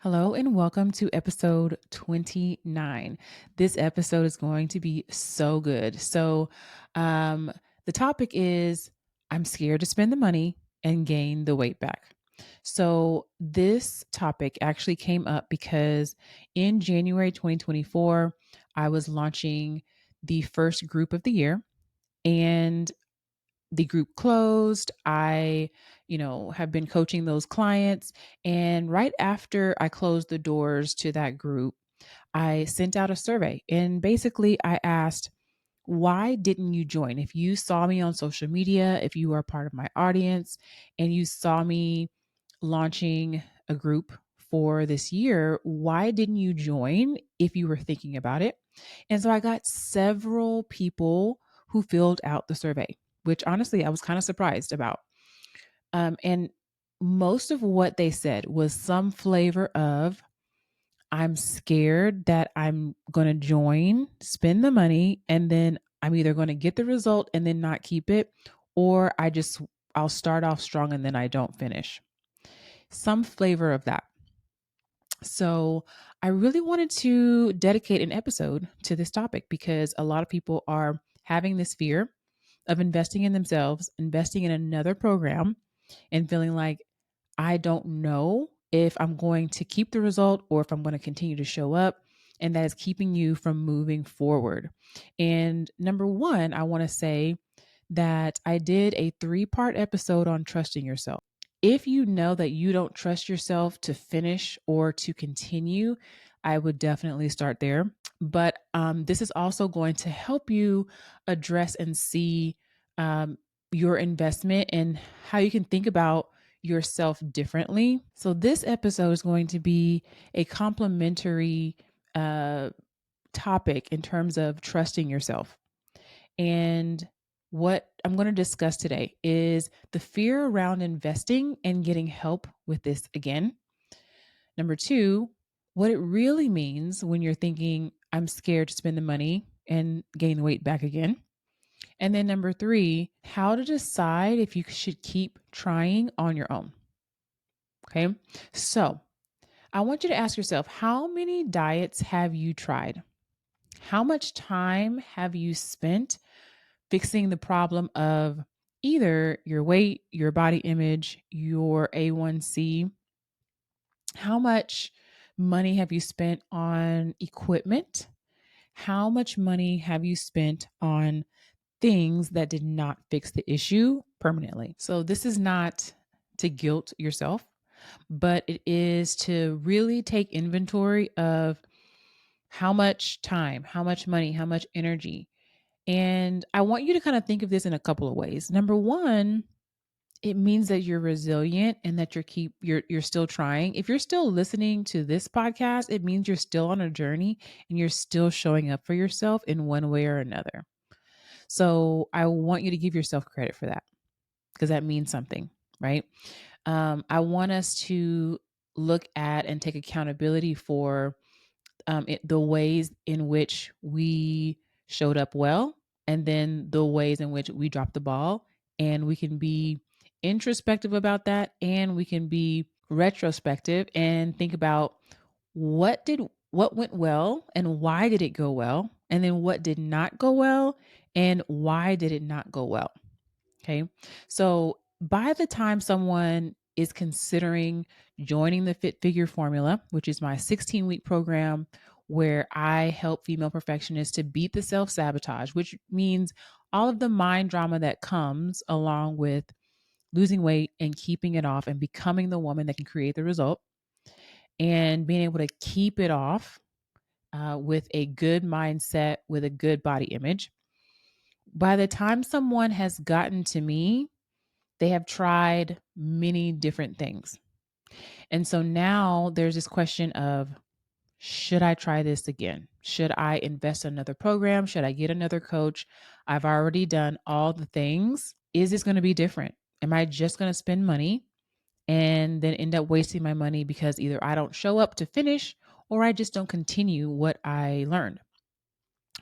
Hello and welcome to episode 29. This episode is going to be so good. Um, the topic is I'm scared to spend the money and gain the weight back. So, this topic actually came up because in January 2024, I was launching the first group of the year. And the group closed. Have been coaching those clients. And right after I closed the doors to that group, I sent out a survey. And basically, I asked, why didn't you join? If you saw me on social media, if you are part of my audience, and you saw me launching a group for this year, why didn't you join if you were thinking about it? And so I got several people who filled out the survey, which honestly I was kind of surprised about. And most of what they said was some flavor of I'm scared that I'm going to join, spend the money, and then I'm either going to get the result and then not keep it, or I'll start off strong and then I don't finish. Some flavor of that. So, I really wanted to dedicate an episode to this topic because a lot of people are having this fear of investing in themselves, investing in another program, and feeling like I don't know if I'm going to keep the result or if I'm going to continue to show up. And that is keeping you from moving forward. And number one, I want to say that I did a 3-part episode on trusting yourself. If you know that you don't trust yourself to finish or to continue, I would definitely start there. But this is also going to help you address and see um, your investment and how you can think about yourself differently. So, this episode is going to be a complementary uh, topic in terms of trusting yourself. And what I'm going to discuss today is the fear around investing and getting help with this again. Number two, what it really means when you're thinking, I'm scared to spend the money and gain the weight back again. And then number three, how to decide if you should keep trying on your own. Okay. So I want you to ask yourself, how many diets have you tried? How much time have you spent fixing the problem of either your weight, your body image, your A1C? How much money have you spent on equipment? How much money have you spent on things that did not fix the issue permanently? So, this is not to guilt yourself, but it is to really take inventory of how much time, how much money, how much energy. And I want you to kind of think of this in a couple of ways. Number one, it means that you're resilient and that you're still trying. If you're still listening to this podcast, it means you're still on a journey and you're still showing up for yourself in one way or another. So I want you to give yourself credit for that because that means something, right? I want us to look at and take accountability for the ways in which we showed up well, and then the ways in which we dropped the ball. And we can be introspective about that, and we can be retrospective and think about what went well and why did it go well, and then what did not go well and why did it not go well. Okay. So by the time someone is considering joining the Fit Figure Formula, which is my 16-week program where I help female perfectionists to beat the self sabotage, which means all of the mind drama that comes along with losing weight and keeping it off and becoming the woman that can create the result and being able to keep it off with a good mindset, with a good body image. By the time someone has gotten to me, they have tried many different things. And so now there's this question of, should I try this again? Should I invest in another program? Should I get another coach? I've already done all the things. Is this going to be different? Am I just going to spend money and then end up wasting my money because either I don't show up to finish or I just don't continue what I learned?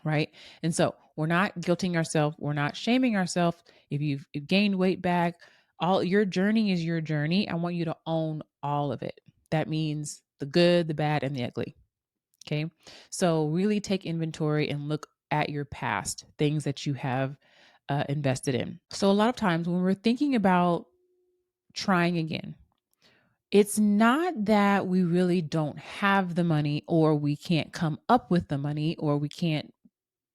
Right. And so we're not guilting ourselves. We're not shaming ourselves. If you've gained weight back, all your journey is your journey. I want you to own all of it. That means the good, the bad, and the ugly. Okay. So really take inventory and look at your past, things that you have invested in. So a lot of times when we're thinking about trying again, it's not that we really don't have the money or we can't come up with the money or we can't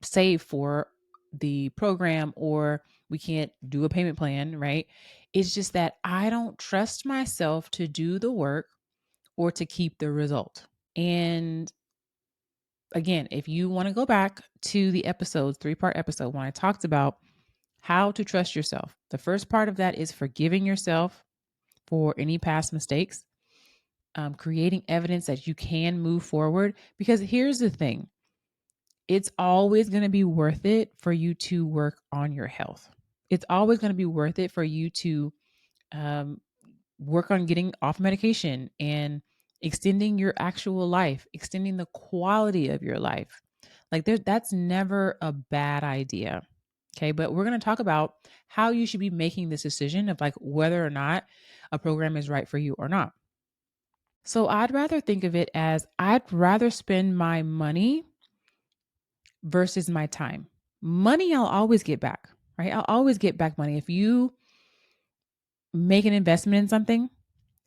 save for the program or we can't do a payment plan, right? It's just that I don't trust myself to do the work or to keep the result. And again, if you want to go back to the episodes, 3-part episode, when I talked about how to trust yourself, the first part of that is forgiving yourself for any past mistakes, creating evidence that you can move forward. Because here's the thing, it's always going to be worth it for you to work on your health. It's always going to be worth it for you to um, work on getting off medication and extending your actual life, extending the quality of your life. Like that's never a bad idea. Okay, but we're going to talk about how you should be making this decision of like whether or not a program is right for you or not. So I'd rather think of it as I'd rather spend my money versus my time. Money I'll always get back, right? I'll always get back money. If you make an investment in something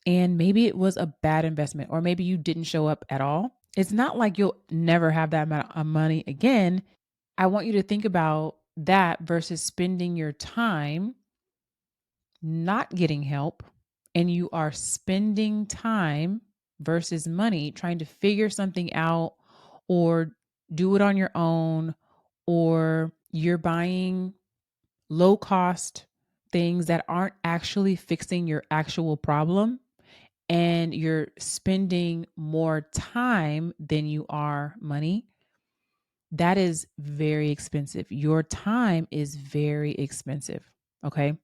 and maybe it was a bad investment or maybe you didn't show up at all, it's not like you'll never have that amount of money again. I want you to think about that versus spending your time not getting help and you are spending time versus money trying to figure something out or do it on your own, or you're buying low cost things that aren't actually fixing your actual problem and you're spending more time than you are money. That is very expensive. Your time is very expensive. Okay.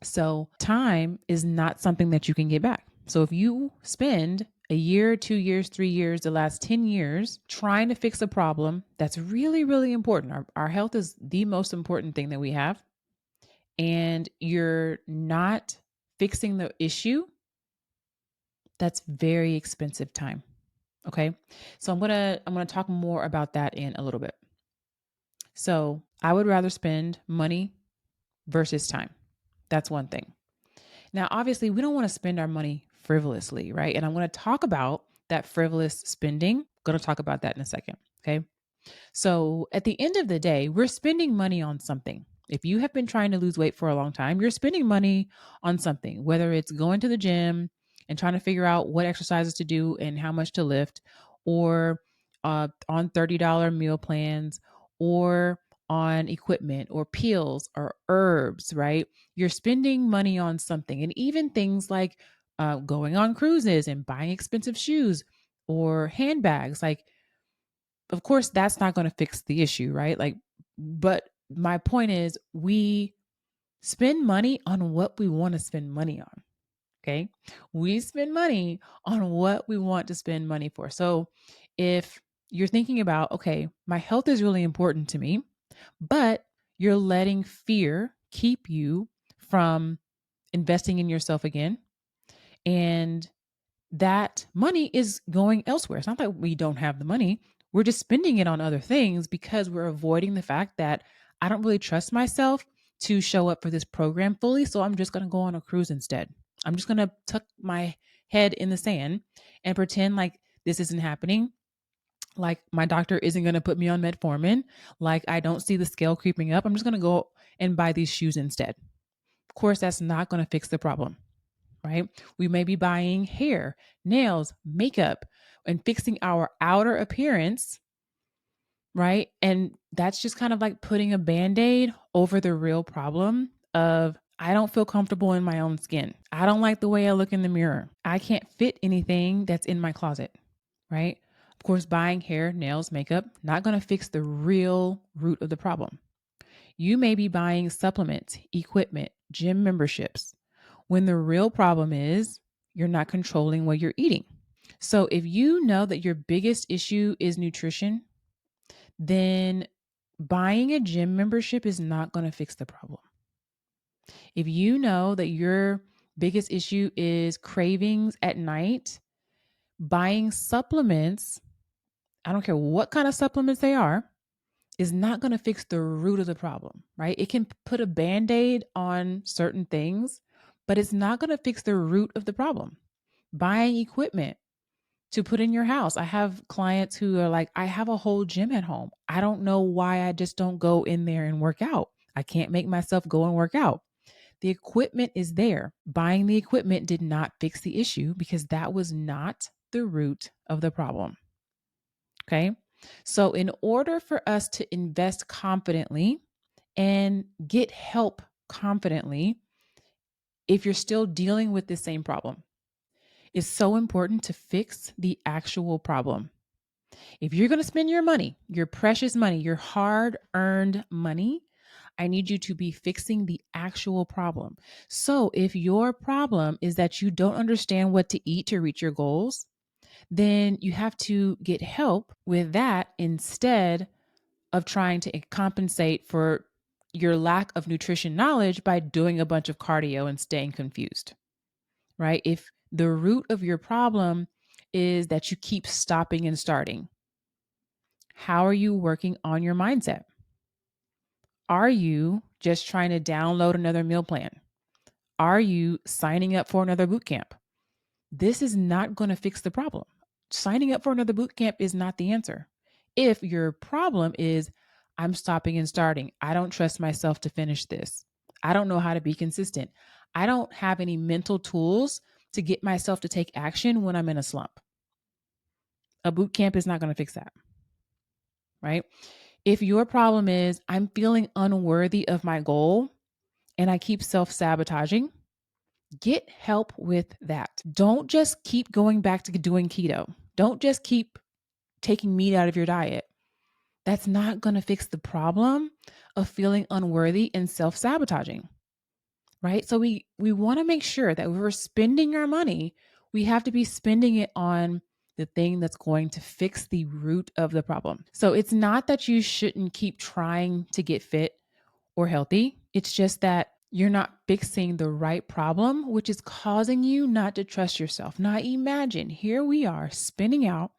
So, time is not something that you can get back. So, if you spend a year, 2 years, 3 years, the last 10 years trying to fix a problem that's really, really important, our health is the most important thing that we have, and you're not fixing the issue, that's very expensive time. Okay. So I'm gonna talk more about that in a little bit. So I would rather spend money versus time. That's one thing. Now, obviously, we don't want to spend our money frivolously, right? And I'm going to talk about that frivolous spending. I'm going to talk about that in a second. Okay. So at the end of the day, we're spending money on something. If you have been trying to lose weight for a long time, you're spending money on something, whether it's going to the gym and trying to figure out what exercises to do and how much to lift, or on $30 meal plans, or on equipment or pills or herbs, right? You're spending money on something. And even things like going on cruises and buying expensive shoes or handbags, like, of course that's not going to fix the issue, right? Like, but my point is we spend money on what we want to spend money on. Okay. We spend money on what we want to spend money for. So if you're thinking about, okay, my health is really important to me, but you're letting fear keep you from investing in yourself again, and that money is going elsewhere. It's not that we don't have the money. We're just spending it on other things because we're avoiding the fact that I don't really trust myself to show up for this program fully. So I'm just going to go on a cruise instead. I'm just going to tuck my head in the sand and pretend like this isn't happening. Like my doctor isn't going to put me on metformin. Like I don't see the scale creeping up. I'm just going to go and buy these shoes instead. Of course, that's not going to fix the problem, right? We may be buying hair, nails, makeup, and fixing our outer appearance, right? And that's just kind of like putting a band aid over the real problem of I don't feel comfortable in my own skin. I don't like the way I look in the mirror. I can't fit anything that's in my closet, right? Of course, buying hair, nails, makeup, not going to fix the real root of the problem. You may be buying supplements, equipment, gym memberships, when the real problem is you're not controlling what you're eating. So if you know that your biggest issue is nutrition, then buying a gym membership is not going to fix the problem. If you know that your biggest issue is cravings at night, Buying supplements, I don't care what kind of supplements they are, is not going to fix the root of the problem, right? It can put a band-aid on certain things, but it's not going to fix the root of the problem. Buying equipment to put in your house. I have clients who are like, I have a whole gym at home. I don't know why I just don't go in there and work out. I can't make myself go and work out. The equipment is there. Buying the equipment did not fix the issue because that was not the root of the problem. Okay. So, in order for us to invest confidently and get help confidently, if you're still dealing with the same problem, it's so important to fix the actual problem. If you're going to spend your money, your precious money, your hard earned money, I need you to be fixing the actual problem. So, if your problem is that you don't understand what to eat to reach your goals, then you have to get help with that instead of trying to compensate for your lack of nutrition knowledge by doing a bunch of cardio and staying confused, right? If the root of your problem is that you keep stopping and starting, how are you working on your mindset? Are you just trying to download another meal plan? Are you signing up for another boot camp? This is not going to fix the problem. Signing up for another boot camp is not the answer. If your problem is, I'm stopping and starting, I don't trust myself to finish this, I don't know how to be consistent, I don't have any mental tools to get myself to take action when I'm in a slump, a boot camp is not going to fix that, right? If your problem is, I'm feeling unworthy of my goal and I keep self sabotaging, get help with that. Don't just keep going back to doing keto. Don't just keep taking meat out of your diet. That's not going to fix the problem of feeling unworthy and self-sabotaging, right? So we want to make sure that when we're spending our money, we have to be spending it on the thing that's going to fix the root of the problem. So it's not that you shouldn't keep trying to get fit or healthy. It's just that you're not fixing the right problem, which is causing you not to trust yourself. Now, imagine here we are spinning out.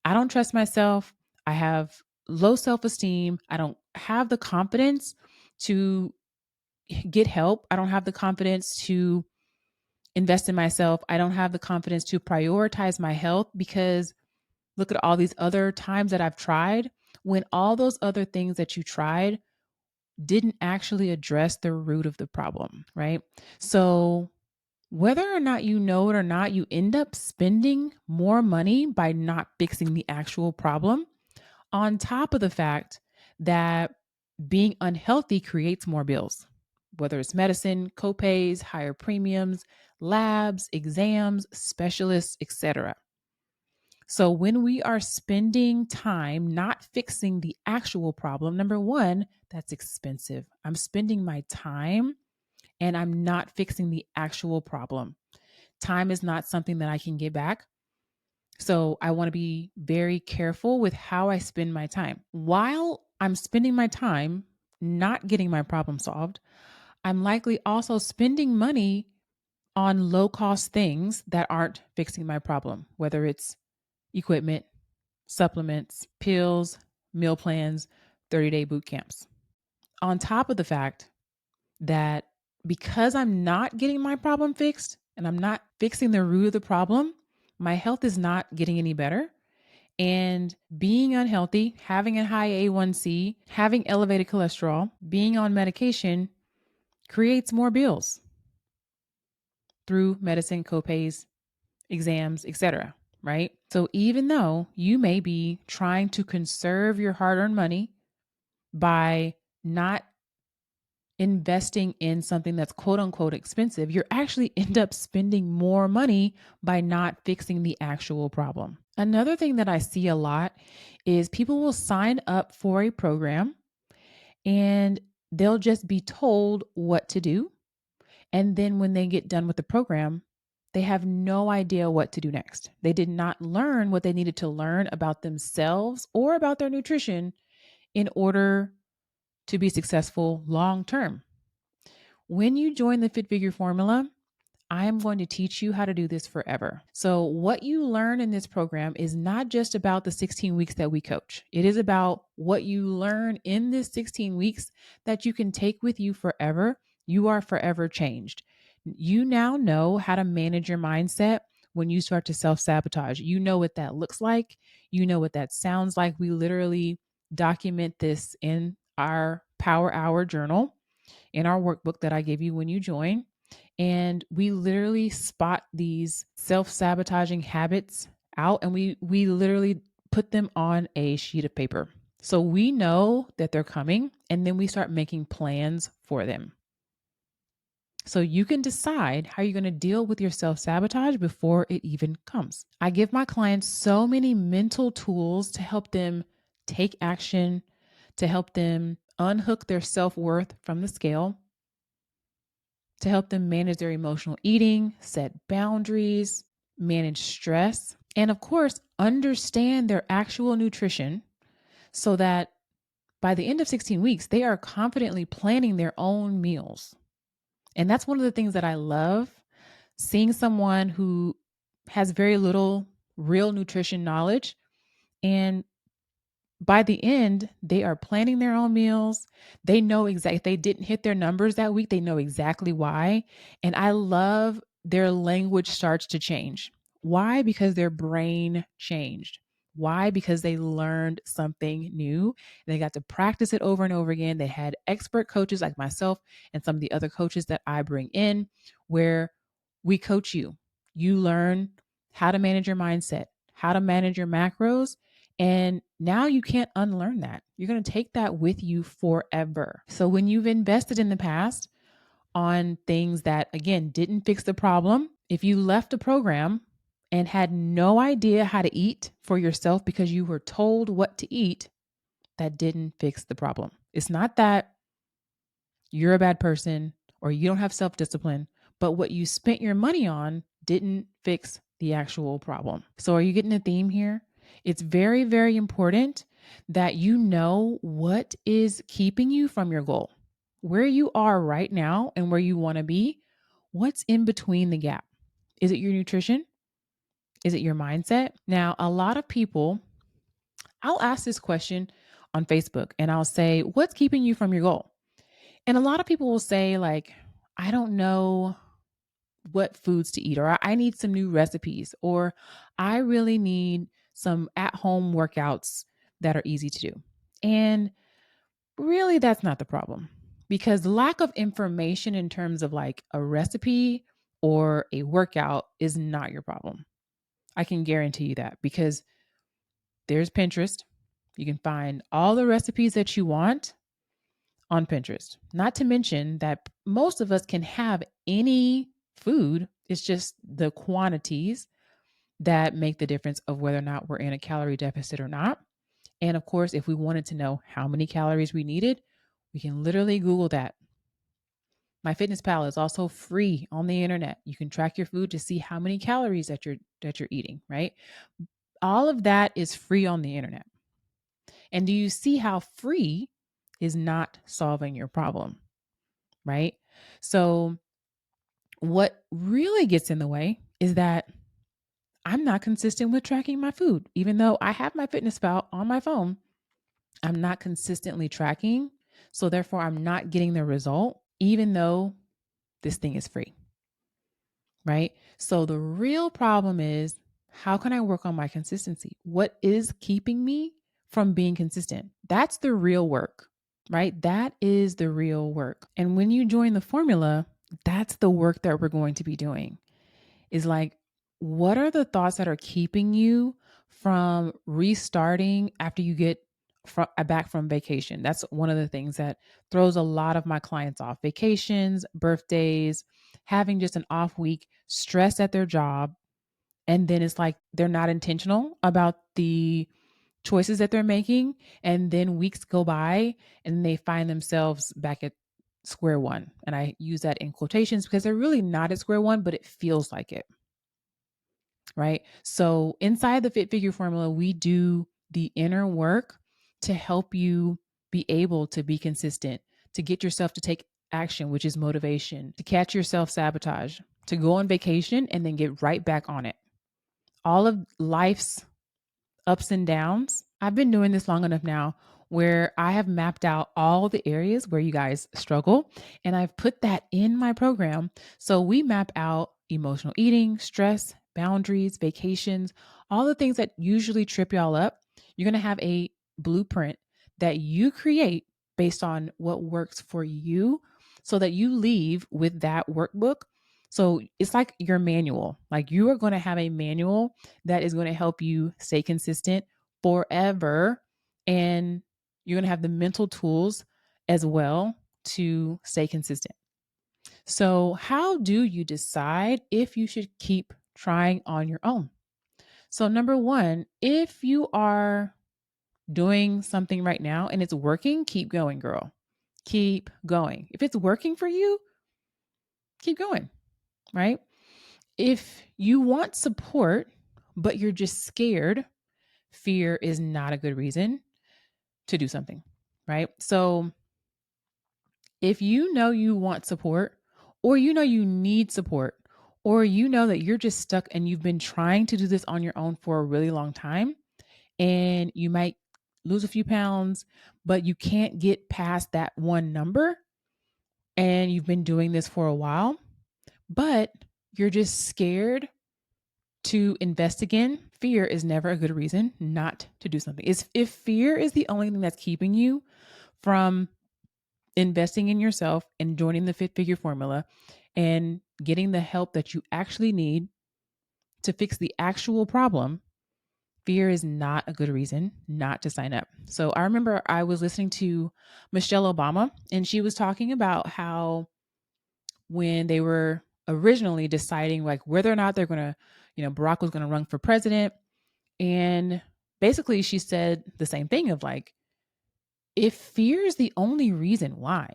I don't trust myself. I have low self esteem. I don't have the confidence to get help. I don't have the confidence to invest in myself. I don't have the confidence to prioritize my health because look at all these other times that I've tried when all those other things that you tried didn't actually address the root of the problem, right? So, whether or not you know it or not, you end up spending more money by not fixing the actual problem, on top of the fact that being unhealthy creates more bills, whether it's medicine, copays, higher premiums, labs, exams, specialists, etc. So when we are spending time not fixing the actual problem, number one, that's expensive. I'm spending my time and I'm not fixing the actual problem. Time is not something that I can get back. So I want to be very careful with how I spend my time. While I'm spending my time not getting my problem solved, I'm likely also spending money on low cost things that aren't fixing my problem, whether it's equipment, supplements, pills, meal plans, 30-day boot camps. On top of the fact that because I'm not getting my problem fixed and I'm not fixing the root of the problem, my health is not getting any better. And being unhealthy, having a high A1C, having elevated cholesterol, being on medication creates more bills through medicine, copays, exams, etc. Right? So even though you may be trying to conserve your hard-earned money by not investing in something that's quote unquote expensive, you're actually end up spending more money by not fixing the actual problem. Another thing that I see a lot is people will sign up for a program and they'll just be told what to do. And then when they get done with the program, they have no idea what to do next. They did not learn what they needed to learn about themselves or about their nutrition in order to be successful long term. When you join the Fit Figure formula, I am going to teach you how to do this forever. So, what you learn in this program is not just about the 16 weeks that we coach, it is about what you learn in this 16 weeks that you can take with you forever. You are forever changed. You now know how to manage your mindset when you start to self sabotage. You know what that looks like, you know what that sounds like. We literally document this in our Power Hour journal, in our workbook that I give you when you join. And we literally spot these self-sabotaging habits out, and we literally put them on a sheet of paper. So we know that they're coming, and then we start making plans for them. So you can decide how you're going to deal with your self-sabotage before it even comes. I give my clients so many mental tools to help them take action, to help them unhook their self-worth from the scale, to help them manage their emotional eating, set boundaries, manage stress, and of course, understand their actual nutrition so that by the end of 16 weeks, they are confidently planning their own meals. And that's one of the things that I love, seeing someone who has very little real nutrition knowledge, and by the end, they are planning their own meals. They know exactly if they didn't hit their numbers that week, they know exactly why. And I love their language starts to change. Why? Because their brain changed. Why? Because they learned something new. They got to practice it over and over again. They had expert coaches like myself and some of the other coaches that I bring in, where we coach you. You learn how to manage your mindset, how to manage your macros, and now you can't unlearn that. You're going to take that with you forever. So when you've invested in the past on things that, again, didn't fix the problem, if you left a program and had no idea how to eat for yourself because you were told what to eat, that didn't fix the problem. It's not that you're a bad person or you don't have self discipline, but what you spent your money on didn't fix the actual problem. So, are you getting a theme here? It's very, very important that you know what is keeping you from your goal, where you are right now and where you want to be. What's in between the gap? Is it your nutrition? Is it your mindset? Now, a lot of people, I'll ask this question on Facebook and I'll say, what's keeping you from your goal? And a lot of people will say, like, I don't know what foods to eat, or I need some new recipes, or I really need some at home workouts that are easy to do. And really, that's not the problem, because lack of information in terms of like a recipe or a workout is not your problem. I can guarantee you that, because there's Pinterest. You can find all the recipes that you want on Pinterest. Not to mention that most of us can have any food. It's just the quantities that make the difference of whether or not we're in a calorie deficit or not. And of course, if we wanted to know how many calories we needed, we can literally Google that. MyFitnessPal is also free on the internet. You can track your food to see how many calories that you're eating, right? All of that is free on the internet. And do you see how free is not solving your problem, right? So what really gets in the way is that I'm not consistent with tracking my food. Even though I have my fitness pal on my phone, I'm not consistently tracking. So therefore, I'm not getting the result, even though this thing is free, right? So the real problem is, how can I work on my consistency? What is keeping me from being consistent? That's the real work, right? That is the real work. And when you join the formula, that's the work that we're going to be doing. Is like, what are the thoughts that are keeping you from restarting after you get back from vacation? That's one of the things that throws a lot of my clients off. Vacations, birthdays, having just an off week, stress at their job. And then it's like they're not intentional about the choices that they're making. And then weeks go by and they find themselves back at square one. And I use that in quotations because they're really not at square one, but it feels like it. Right. So inside the Fit Figure formula, we do the inner work to help you be able to be consistent, to get yourself to take action, which is motivation, to catch your self sabotage, to go on vacation and then get right back on it. All of life's ups and downs. I've been doing this long enough now where I have mapped out all the areas where you guys struggle and I've put that in my program. So we map out emotional eating, stress, boundaries, vacations, all the things that usually trip y'all up. You're going to have a blueprint that you create based on what works for you so that you leave with that workbook. So it's like your manual. Like you are going to have a manual that is going to help you stay consistent forever. And you're going to have the mental tools as well to stay consistent. So, how do you decide if you should keep trying on your own? So, number one, if you are doing something right now and it's working, keep going, girl. Keep going. If it's working for you, keep going, right? If you want support, but you're just scared, fear is not a good reason to do something, right? So if you know you want support, or you know you need support, or you know that you're just stuck and you've been trying to do this on your own for a really long time, and you might lose a few pounds, but you can't get past that one number, and you've been doing this for a while, but you're just scared to invest again, fear is never a good reason not to do something. If fear is the only thing that's keeping you from investing in yourself and joining the Fit Figure formula and getting the help that you actually need to fix the actual problem, fear is not a good reason not to sign up. So I remember I was listening to Michelle Obama, and she was talking about how when they were originally deciding like whether or not they're going to, Barack was going to run for president. And basically she said the same thing of like, if fear is the only reason why,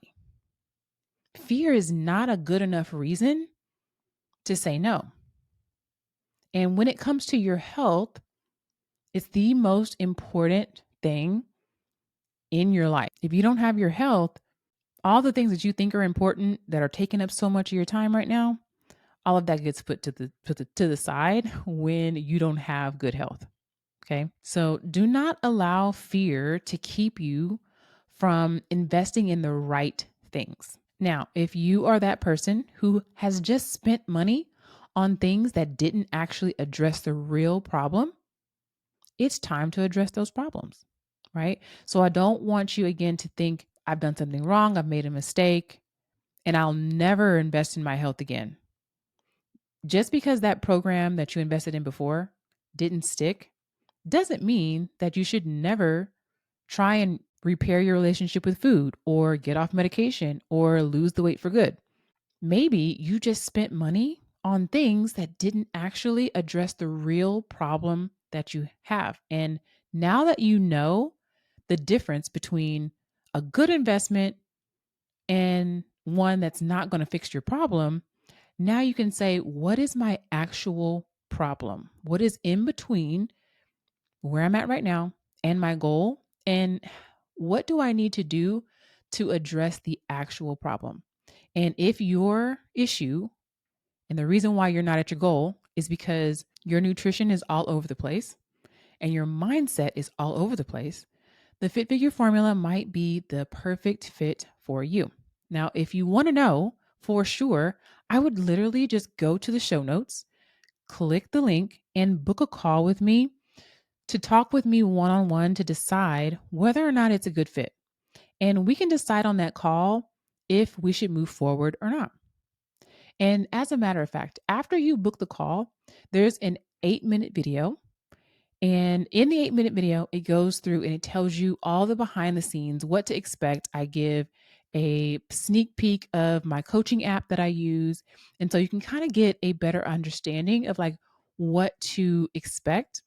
fear is not a good enough reason to say no. And when it comes to your health, it's the most important thing in your life. If you don't have your health, all the things that you think are important that are taking up so much of your time right now, all of that gets put to the side when you don't have good health. Okay? So do not allow fear to keep you from investing in the right things. Now, if you are that person who has just spent money on things that didn't actually address the real problem, it's time to address those problems, right? So I don't want you again to think I've done something wrong, I've made a mistake, and I'll never invest in my health again. Just because that program that you invested in before didn't stick doesn't mean that you should never try and repair your relationship with food or get off medication or lose the weight for good. Maybe you just spent money on things that didn't actually address the real problem that you have. And now that you know the difference between a good investment and one that's not going to fix your problem, now you can say, what is my actual problem? What is in between where I'm at right now and my goal? And what do I need to do to address the actual problem? And if your issue and the reason why you're not at your goal is because your nutrition is all over the place and your mindset is all over the place, the Fit Figure formula might be the perfect fit for you. Now, if you want to know for sure, I would literally just go to the show notes, click the link, and book a call with me to talk with me one-on-one to decide whether or not it's a good fit. And we can decide on that call if we should move forward or not. And as a matter of fact, after you book the call, there's an 8-minute video. And in the 8-minute video, it goes through and it tells you all the behind the scenes, what to expect. I give a sneak peek of my coaching app that I use. And so you can kind of get a better understanding of like what to expect.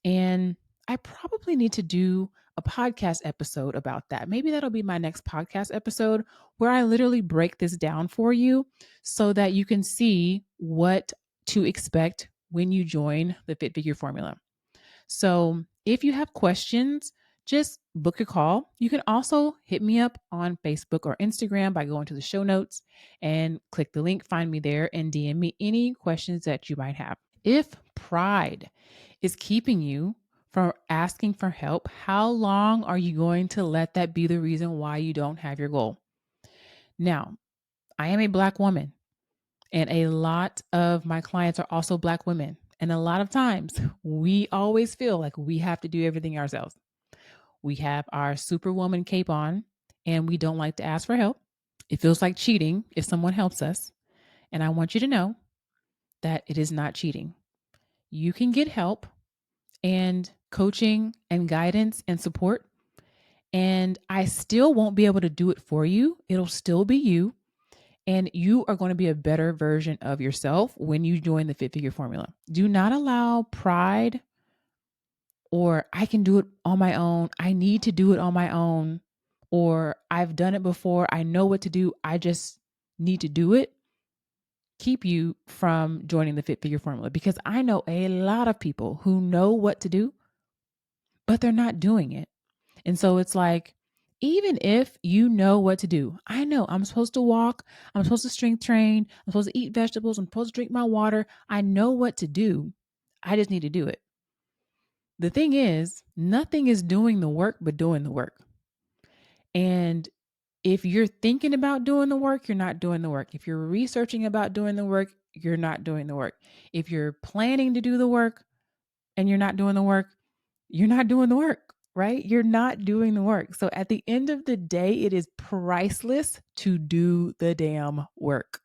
And I probably need to do a podcast episode about that. Maybe that'll be my next podcast episode where I literally break this down for you so that you can see what to expect when you join the Fit Figure formula. So if you have questions, just book a call. You can also hit me up on Facebook or Instagram by going to the show notes and click the link, find me there, and DM me any questions that you might have. If pride is keeping you from asking for help, how long are you going to let that be the reason why you don't have your goal? Now, I am a Black woman, and a lot of my clients are also Black women. And a lot of times we always feel like we have to do everything ourselves. We have our superwoman cape on and we don't like to ask for help. It feels like cheating if someone helps us. And I want you to know that it is not cheating. You can get help and coaching and guidance and support. And I still won't be able to do it for you. It'll still be you. And you are going to be a better version of yourself when you join the Fit Figure Formula. Do not allow pride or I can do it on my own. I need to do it on my own. Or I've done it before. I know what to do. I just need to do it. Keep you from joining the Fit Figure Formula, because I know a lot of people who know what to do, but they're not doing it. And so it's like, even if you know what to do, I know I'm supposed to walk, I'm supposed to strength train, I'm supposed to eat vegetables, I'm supposed to drink my water. I know what to do. I just need to do it. The thing is, nothing is doing the work but doing the work. And if you're thinking about doing the work, you're not doing the work. If you're researching about doing the work, you're not doing the work. If you're planning to do the work and you're not doing the work, you're not doing the work, right? You're not doing the work. So at the end of the day, it is priceless to do the damn work.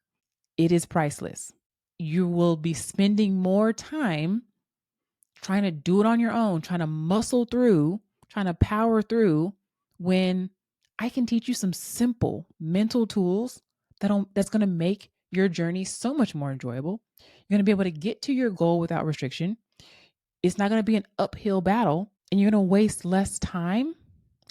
It is priceless. You will be spending more time trying to do it on your own, trying to muscle through, trying to power through, when I can teach you some simple mental tools that's going to make your journey so much more enjoyable. You're going to be able to get to your goal without restriction. It's not going to be an uphill battle, and you're going to waste less time,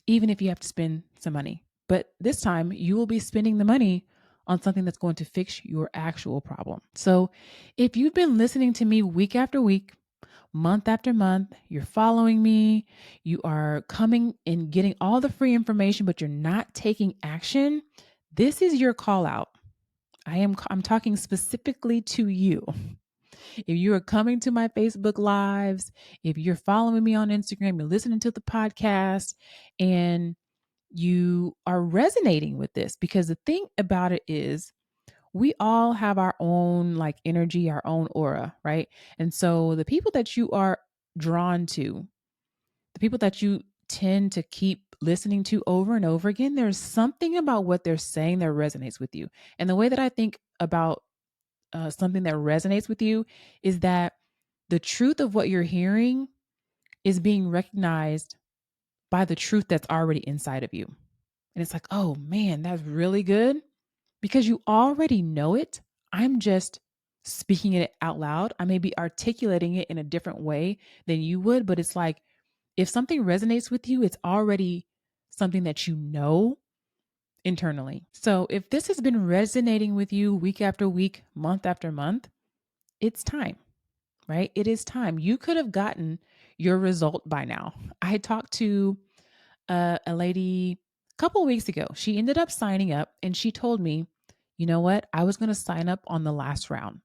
even if you have to spend some money. But this time you will be spending the money on something that's going to fix your actual problem. So if you've been listening to me week after week, month after month, you're following me, you are coming and getting all the free information, but you're not taking action, this is your call out. I'm talking specifically to you. If you are coming to my Facebook lives, if you're following me on Instagram, you're listening to the podcast, and you are resonating with this, because the thing about it is, we all have our own like energy, our own aura, right? And so the people that you are drawn to, the people that you tend to keep listening to over and over again, there's something about what they're saying that resonates with you. And the way that I think about something that resonates with you is that the truth of what you're hearing is being recognized by the truth that's already inside of you. And it's like, oh man, that's really good, because you already know it. I'm just speaking it out loud. I may be articulating it in a different way than you would, but it's like, if something resonates with you, it's already something that you know internally. So if this has been resonating with you week after week, month after month, it's time, right? It is time. You could have gotten your result by now. I talked to a lady a couple of weeks ago. She ended up signing up and she told me, you know what? I was going to sign up on the last round.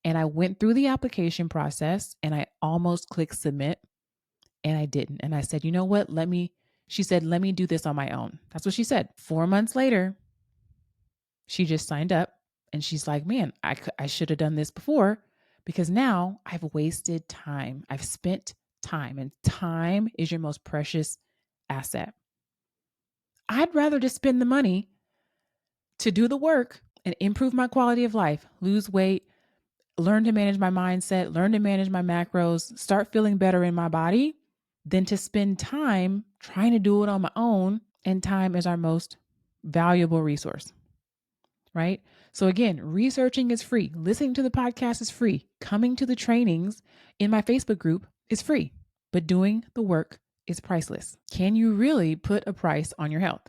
And I went through the application process and I almost clicked submit and I didn't. And I said, you know what? She said, let me do this on my own. That's what she said. 4 months later, she just signed up and she's like, man, I should have done this before, because now I've wasted time. I've spent time, and time is your most precious asset. I'd rather just spend the money to do the work and improve my quality of life, lose weight, learn to manage my mindset, learn to manage my macros, start feeling better in my body, than to spend time trying to do it on my own. And time is our most valuable resource, right? So again, researching is free. Listening to the podcast is free. Coming to the trainings in my Facebook group is free, but doing the work is priceless. Can you really put a price on your health,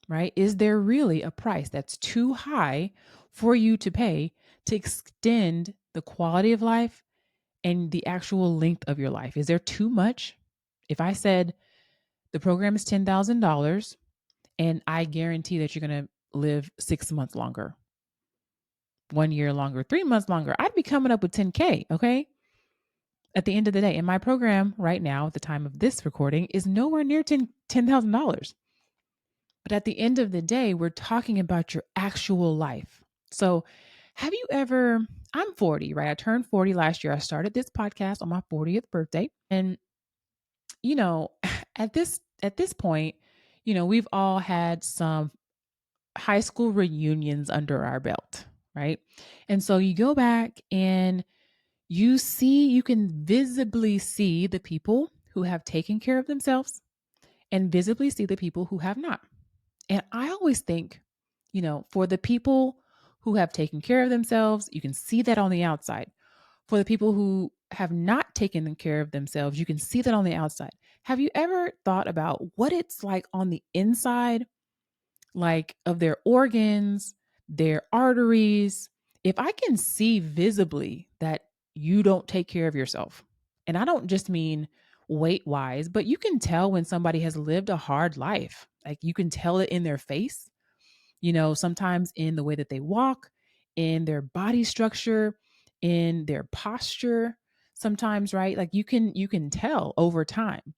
right? Is there really a price that's too high for you to pay to extend the quality of life and the actual length of your life? Is there too much? If I said The program is $10,000, and I guarantee that you're going to live 6 months longer, 1 year longer, 3 months longer. I'd be coming up with 10K. Okay. At the end of the day, and my program right now, at the time of this recording, is nowhere near $10,000. But at the end of the day, we're talking about your actual life. So, have you ever, I'm 40, right? I turned 40 last year. I started this podcast on my 40th birthday. And, you know, at this point, we've all had some high school reunions under our belt, right? And so you go back and you can visibly see the people who have taken care of themselves and visibly see the people who have not. And I always think, for the people who have taken care of themselves, you can see that on the outside. For the people who have not taken care of themselves, you can see that on the outside. Have you ever thought about what it's like on the inside, like of their organs, their arteries? If I can see visibly that you don't take care of yourself, and I don't just mean weight wise, but you can tell when somebody has lived a hard life. Like you can tell it in their face, sometimes in the way that they walk, in their body structure, in their posture, sometimes, right? Like you can tell over time.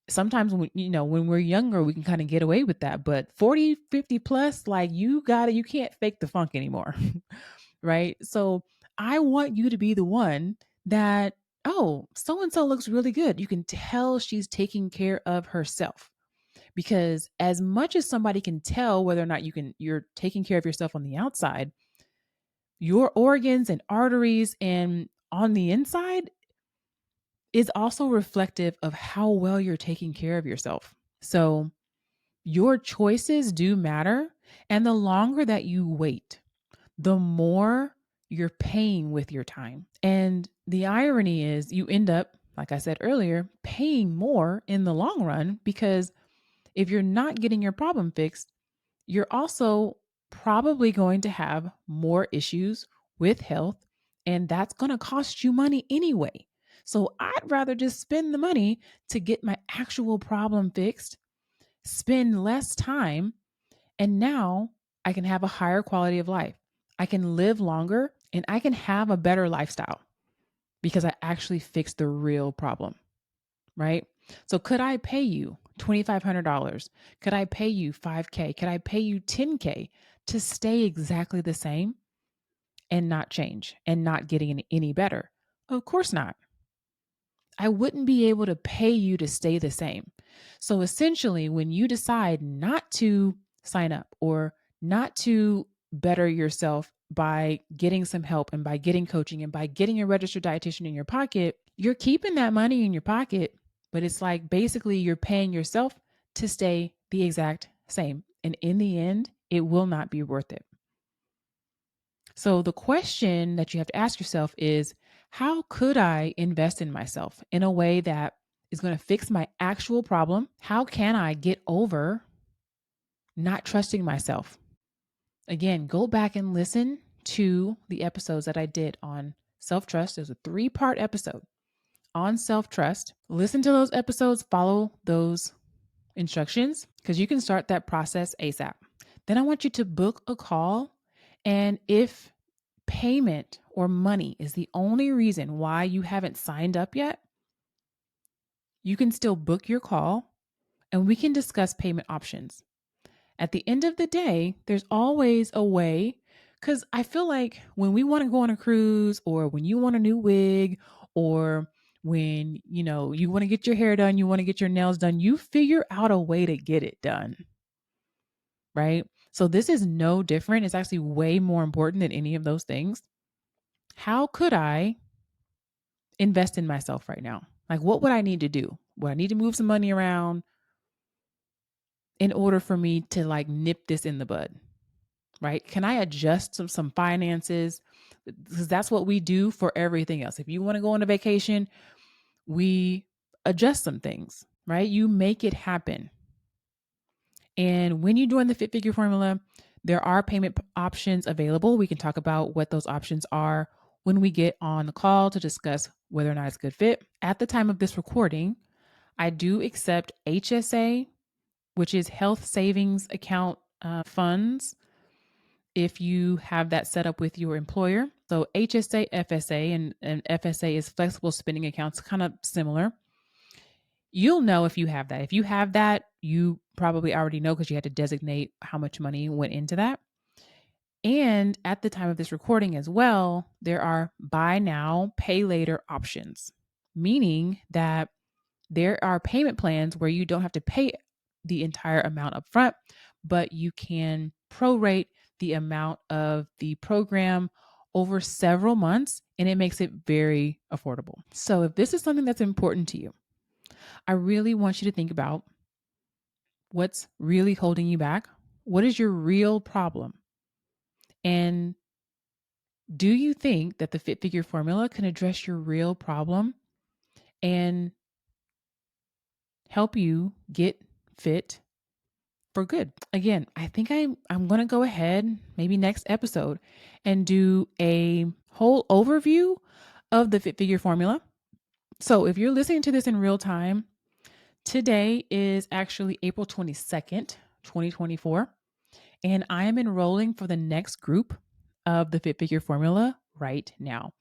Sometimes when we're younger, we can kind of get away with that, but 40, 50 plus, like you can't fake the funk anymore. Right? So I want you to be the one that, oh, so and so looks really good. You can tell she's taking care of herself. Because as much as somebody can tell whether or not you're taking care of yourself on the outside, your organs and arteries and on the inside is also reflective of how well you're taking care of yourself. So your choices do matter. And the longer that you wait, the more you're paying with your time. And the irony is you end up, like I said earlier, paying more in the long run, because if you're not getting your problem fixed, you're also probably going to have more issues with health, and that's going to cost you money anyway. So I'd rather just spend the money to get my actual problem fixed, spend less time, and now I can have a higher quality of life. I can live longer and I can have a better lifestyle because I actually fixed the real problem, right? So could I pay you $2,500? Could I pay you 5K? Could I pay you 10K to stay exactly the same and not change and not getting any better? Of course not. I wouldn't be able to pay you to stay the same. So essentially, when you decide not to sign up or not to better yourself by getting some help and by getting coaching and by getting a registered dietitian in your pocket, you're keeping that money in your pocket, but it's like basically you're paying yourself to stay the exact same. And in the end, it will not be worth it. So the question that you have to ask yourself is, how could I invest in myself in a way that is going to fix my actual problem? How can I get over not trusting myself? Again, go back and listen to the episodes that I did on self-trust. There's a 3-part episode on self-trust. Listen to those episodes, follow those instructions, because you can start that process ASAP. Then I want you to book a call. And if payment or money is the only reason why you haven't signed up yet, you can still book your call and we can discuss payment options. At the end of the day, there's always a way, because I feel like when we want to go on a cruise, or when you want a new wig, or when you want to get your hair done, you want to get your nails done, you figure out a way to get it done, right? So this is no different. It's actually way more important than any of those things. How could I invest in myself right now? Like, what would I need to do? Would I need to move some money around in order for me to like nip this in the bud? Right? Can I adjust some finances? Because that's what we do for everything else. If you want to go on a vacation, we adjust some things, right? You make it happen. And when you join the Fit Figure Formula, there are payment options available. We can talk about what those options are when we get on the call to discuss whether or not it's a good fit. At the time of this recording, I do accept HSA, which is health savings account funds, if you have that set up with your employer. So HSA, FSA, and FSA is flexible spending accounts, kind of similar. You'll know if you have that. If you have that, you probably already know because you had to designate how much money went into that. And at the time of this recording as well, there are buy now, pay later options, meaning that there are payment plans where you don't have to pay the entire amount up front, but you can prorate the amount of the program over several months, and it makes it very affordable. So if this is something that's important to you, I really want you to think about what's really holding you back. What is your real problem? And do you think that the Fit Figure formula can address your real problem and help you get fit for good? Again, I think I'm going to go ahead maybe next episode and do a whole overview of the Fit Figure formula. So if you're listening to this in real time, today is actually April 22nd, 2024, and I am enrolling for the next group of the Fit Figure formula right now.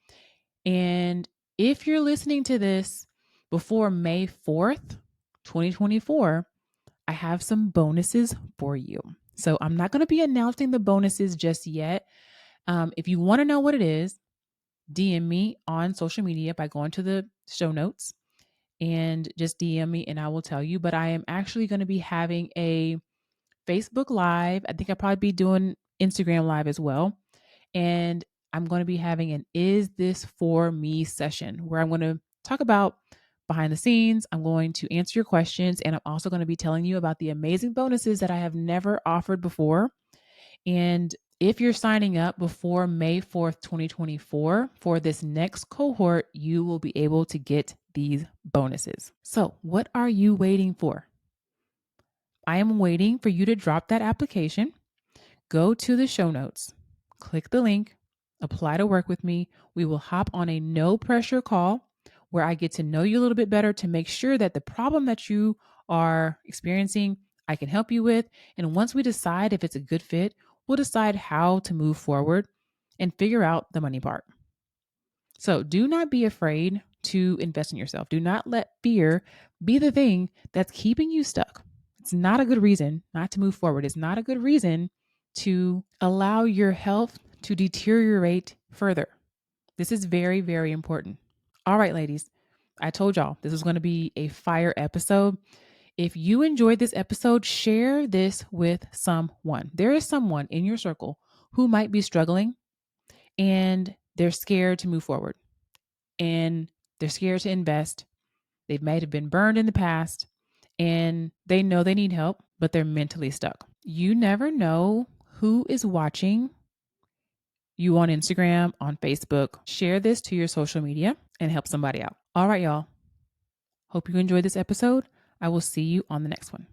And if you're listening to this before May 4th, 2024, I have some bonuses for you. So I'm not going to be announcing the bonuses just yet. If you want to know what it is, DM me on social media by going to the show notes and just DM me and I will tell you. But I am actually going to be having a Facebook Live. I think I'll probably be doing Instagram Live as well. And I'm going to be having an Is This For Me session where I'm going to talk about behind the scenes. I'm going to answer your questions. And I'm also going to be telling you about the amazing bonuses that I have never offered before. And if you're signing up before May 4th, 2024, for this next cohort, you will be able to get these bonuses. So, what are you waiting for? I am waiting for you to drop that application. Go to the show notes, click the link, apply to work with me. We will hop on a no pressure call where I get to know you a little bit better to make sure that the problem that you are experiencing, I can help you with. And once we decide if it's a good fit, we'll decide how to move forward and figure out the money part. So do not be afraid to invest in yourself. Do not let fear be the thing that's keeping you stuck. It's not a good reason not to move forward. It's not a good reason to allow your health to deteriorate further. This is very, very important. All right, ladies, I told y'all this was going to be a fire episode. If you enjoyed this episode, share this with someone. There is someone in your circle who might be struggling and they're scared to move forward and they're scared to invest. They might have been burned in the past and they know they need help, but they're mentally stuck. You never know who is watching you on Instagram, on Facebook. Share this to your social media and help somebody out. All right, y'all. Hope you enjoyed this episode. I will see you on the next one.